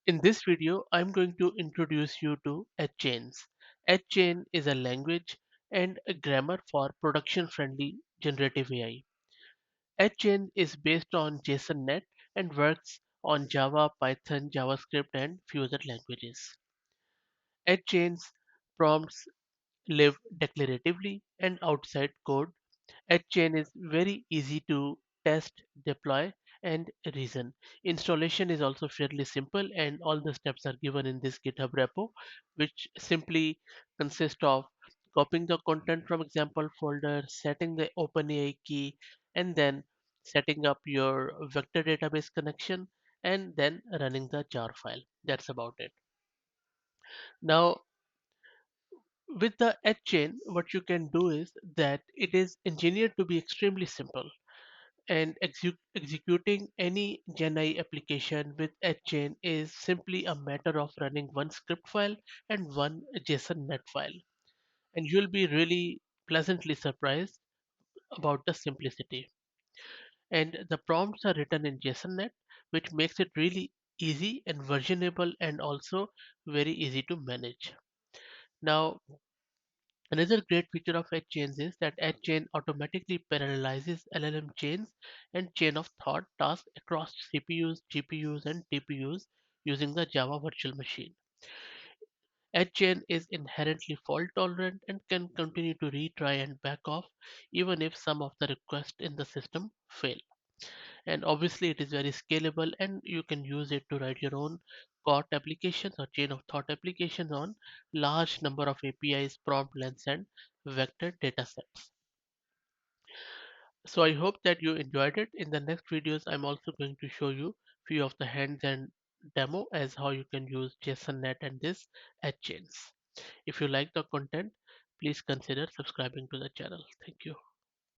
In this video, I'm going to introduce you to EdgeChains. EdgeChain is a language and a grammar for production-friendly generative AI. EdgeChain is based on JSON-net and works on Java, Python, JavaScript, and few other languages. EdgeChains prompts live declaratively and outside code. EdgeChain is very easy to test, deploy, and reason. Installation is also fairly simple, and all the steps are given in this GitHub repo, which simply consists of copying the content from example folder, setting the OpenAI key, and then setting up your vector database connection, and then running the jar file. That's about it. Now, with the edge chain, what you can do is that it is engineered to be extremely simple, and executing any GenAI application with EdgeChain is simply a matter of running one script file and one JSON net file. And you'll be really pleasantly surprised about the simplicity. And the prompts are written in JSON net, which makes it really easy and versionable and also very easy to manage. Now, another great feature of EdgeChains is that EdgeChain automatically parallelizes LLM chains and chain of thought tasks across CPUs, GPUs, and TPUs using the Java virtual machine. EdgeChain is inherently fault tolerant and can continue to retry and back off even if some of the requests in the system fail. And obviously, it is very scalable, and you can use it to write your own code applications or chain of thought applications on large number of APIs, prompt lengths, and vector datasets. So I hope that you enjoyed it. In the next videos, I'm also going to show you few of the hands-on demo as how you can use JSONnet and this at chains. If you like the content, please consider subscribing to the channel. Thank you.